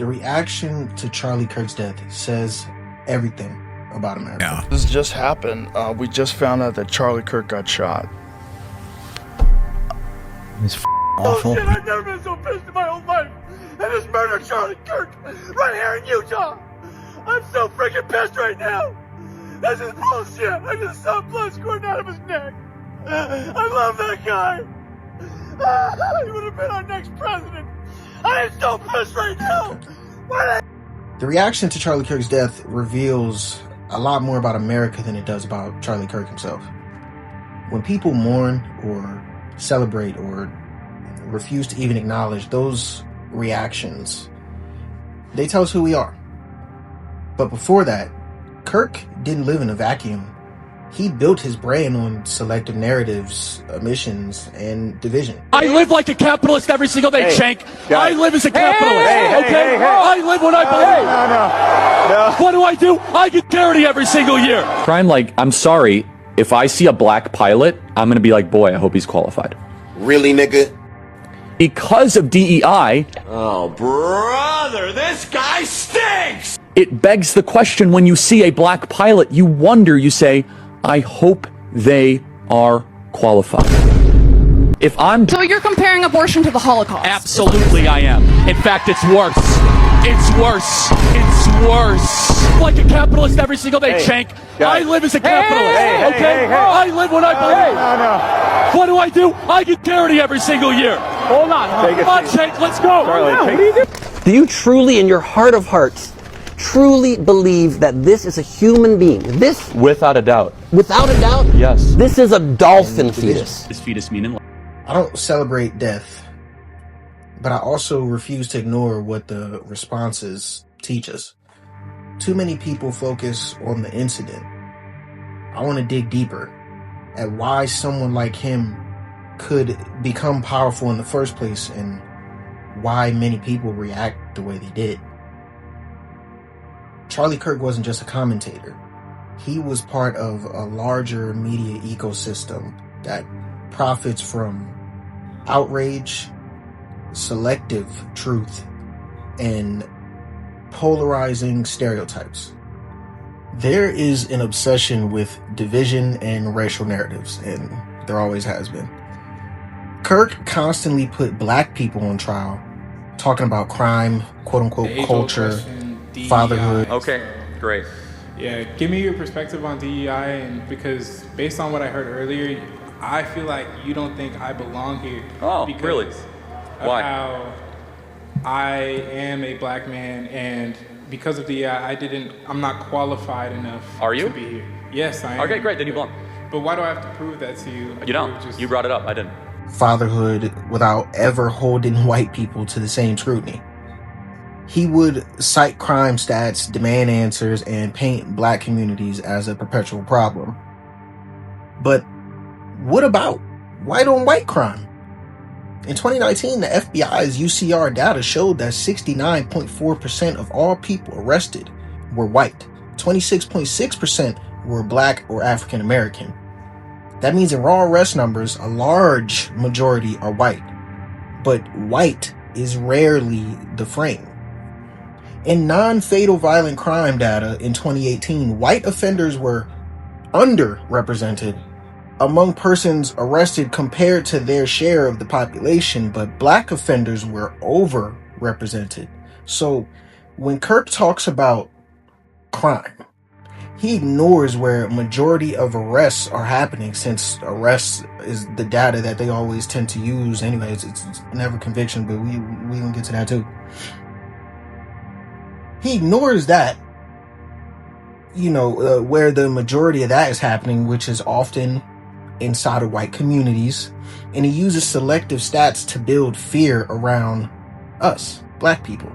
The reaction to Charliekirk's death says everything about America. Yeah. This just happened. We just found out that Charliekirk got shot. It's awful. Oh shit, I've never been so pissed in my whole life. And this murdered Charliekirk right here in Utah. I'm so freaking pissed right now. This is bullshit. I just saw blood squirting out of his neck. I love that guy. He would have been our next president. I am so pissed right now. The reaction to Charliekirk's death reveals a lot more about America than it does about Charliekirk himself. When people mourn or celebrate or refuse to even acknowledge those reactions, they tell us who we are. But before that, Kirk didn't live in a vacuum. He built his brand on selective narratives, omissions, and division. I live like a capitalist every single day, Shank. I live as a capitalist, okay? I live when I believe. What do? I get charity every single year. Crime, like, I'm sorry, if I see a black pilot, I'm gonna be like, boy, I hope he's qualified. Really, nigga? Because of DEI, Oh, brother, this guy stinks! it begs the question, when you see a black pilot, you wonder, you say, I hope they are qualified. If I'm... So you're comparing abortion to the Holocaust? Absolutely I am. In fact, it's worse. It's worse. It's worse. Like a capitalist every single day, Shank. I live as a capitalist, okay? I live when I believe. What do? I get charity every single year. Hold on. Come on, Shank, let's go. Do you truly, in your heart of hearts, truly believe that this is a human being? This, Without a doubt. without a doubt? Yes. This is a dolphin fetus. This fetus meaning life. I don't celebrate death, but I also refuse to ignore what the responses teach us. Too many people focus on the incident. I want to dig deeper at why someone like him could become powerful in the first place and why many people react the way they did. Charliekirk wasn't just a commentator. He was part of a larger media ecosystem that profits from outrage, selective truth, and polarizing stereotypes. There is an obsession with division and racial narratives, and there always has been. Kirk constantly put black people on trial, talking about crime, quote-unquote culture, fatherhood. Okay, great. Yeah, give me your perspective on DEI, and because based on what I heard earlier, I feel like you don't think I belong here. Oh, because really? of Why? How I am a black man, and because of DEI, I'm not qualified enough Are you? to be here. Yes, I am. Okay, great, then you belong. But why do I have to prove that to you? You don't. You brought it up, I didn't. Fatherhood without ever holding white people to the same scrutiny. He would cite crime stats, demand answers, and paint black communities as a perpetual problem. But what about white on white crime? In 2019, the FBI's UCR data showed that 69.4% of all people arrested were white. 26.6% were black or African American. That means in raw arrest numbers, a large majority are white. But white is rarely the frame. In non-fatal violent crime data in 2018, white offenders were underrepresented among persons arrested compared to their share of the population, but black offenders were overrepresented. So when Kirk talks about crime, he ignores where a majority of arrests are happening, since arrests is the data that they always tend to use anyways. It's never conviction, but we gonna get to that too. He ignores that, where the majority of that is happening, which is often inside of white communities, and he uses selective stats to build fear around us, black people.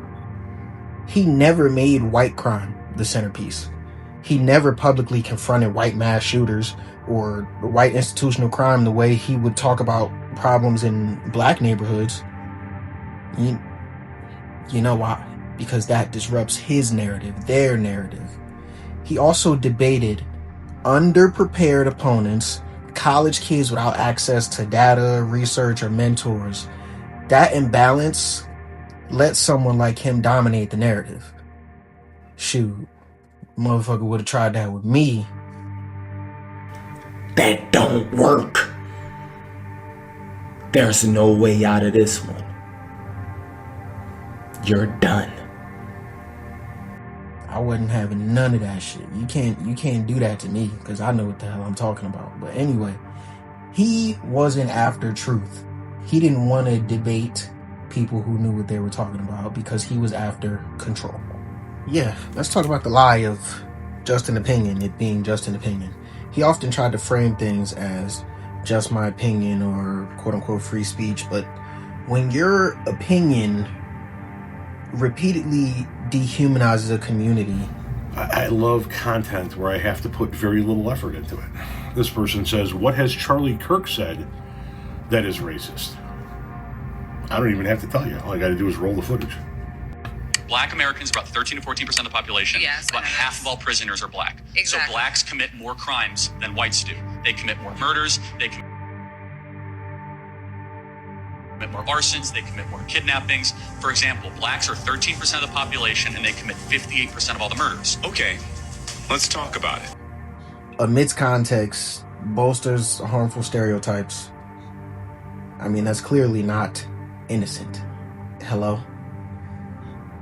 He never made white crime the centerpiece. He never publicly confronted white mass shooters or white institutional crime the way he would talk about problems in black neighborhoods. You know why? Because that disrupts his narrative, their narrative. He also debated underprepared opponents, college kids without access to data, research, or mentors. That imbalance let someone like him dominate the narrative. Shoot, motherfucker would have tried that with me. That don't work. There's no way out of this one. You're done. I wasn't having none of that shit. You can't do that to me, because I know what the hell I'm talking about. But anyway, he wasn't after truth. He didn't want to debate people who knew what they were talking about, because he was after control. Yeah, let's talk about the lie of just an opinion, it being just an opinion. He often tried to frame things as just my opinion or quote-unquote free speech, but when your opinion repeatedly dehumanizes a community. I love content where I have to put very little effort into it. This person says, what has Charliekirk said that is racist? I don't even have to tell you. All I got to do is roll the footage. Black Americans are about 13 to 14% of the population. Yes, about half of all prisoners are black. Exactly. So blacks commit more crimes than whites do. They commit more murders. They commit more arsons. They commit more kidnappings. For example, blacks are 13% of the population, and they commit 58% of all the murders. Okay, let's talk about it. Amidst context, bolsters harmful stereotypes. I mean, that's clearly not innocent. Hello?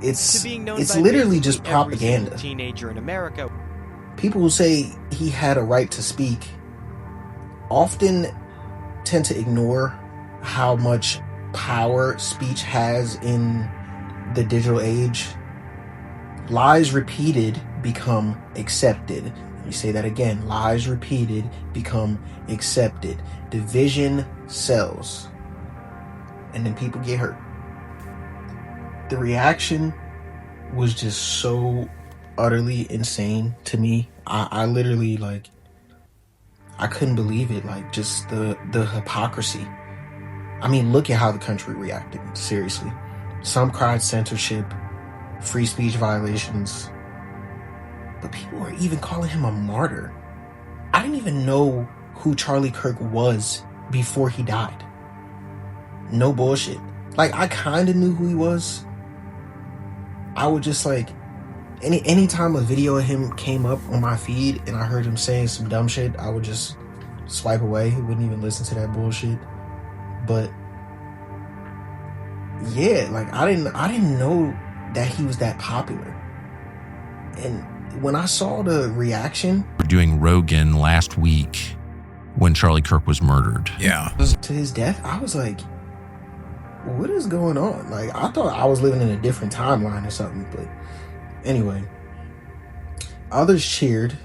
It's literally just propaganda. Teenager in America. People who say he had a right to speak often tend to ignore how much power speech has in the digital age. Lies repeated become accepted. Let me say that again. Lies repeated become accepted. Division sells. And then people get hurt. The reaction was just so utterly insane to me. I literally, like, I couldn't believe it. Like, just the hypocrisy. I mean, look at how the country reacted. Seriously. Some cried censorship, free speech violations. But people were even calling him a martyr. I didn't even know who Charliekirk was before he died. No bullshit. Like, I kind of knew who he was. I would just, like, anytime a video of him came up on my feed and I heard him saying some dumb shit, I would just swipe away. Wouldn't even listen to that bullshit. But yeah, like, I didn't know that he was that popular. And when I saw the reaction, we're doing Rogan last week when Charliekirk was murdered. Yeah. To his death, I was like, what is going on? Like, I thought I was living in a different timeline or something. But anyway, others cheered.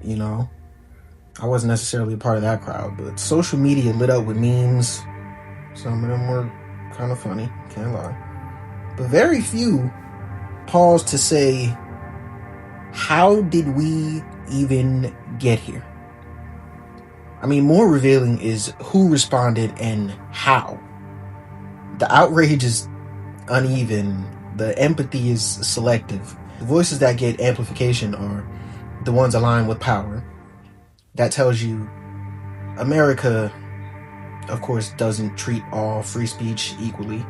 You know, I wasn't necessarily a part of that crowd, but social media lit up with memes. Some of them were kind of funny, can't lie. But very few paused to say, how did we even get here? I mean, more revealing is who responded and how. The outrage is uneven. The empathy is selective. The voices that get amplification are the ones aligned with power. That tells you America, of course, doesn't treat all free speech equally,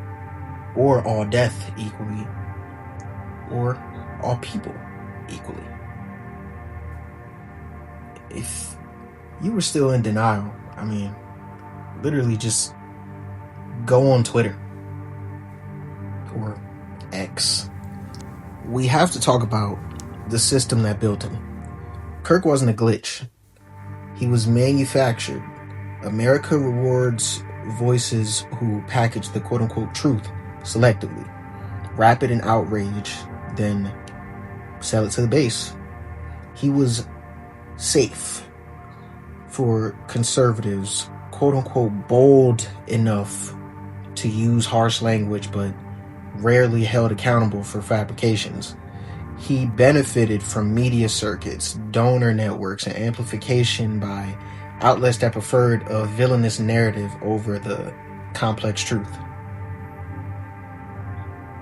or all death equally, or all people equally. If you were still in denial, I mean, literally just go on Twitter or X. We have to talk about the system that built him. Kirk wasn't a glitch. He was manufactured. America rewards voices who package the quote-unquote truth selectively, wrap it in outrage, then sell it to the base. He was safe for conservatives, quote-unquote bold enough to use harsh language, but rarely held accountable for fabrications. He benefited from media circuits, donor networks, and amplification by outlets that preferred a villainous narrative over the complex truth.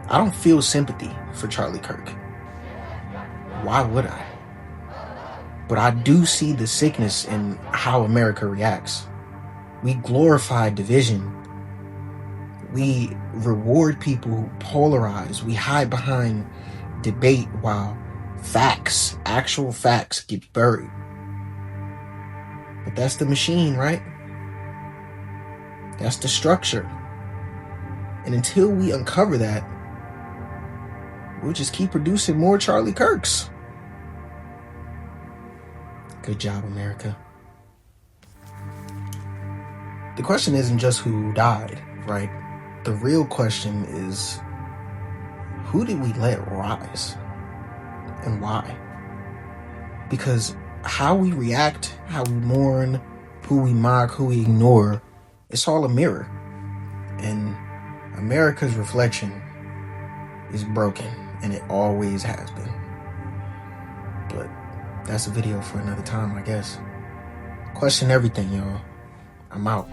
I don't feel sympathy for Charliekirk. Why would I? But I do see the sickness in how America reacts. We glorify division. We reward people who polarize. We hide behind debate while facts, actual facts, get buried. But that's the machine, right? That's the structure. And until we uncover that, we'll just keep producing more Charliekirks. Good job, America. The question isn't just who died, right? The real question is, who did we let rise? And why? Because how we react, how we mourn, who we mock, who we ignore, it's all a mirror. And America's reflection is broken, and it always has been. But that's a video for another time, I guess. Question everything, y'all. I'm out.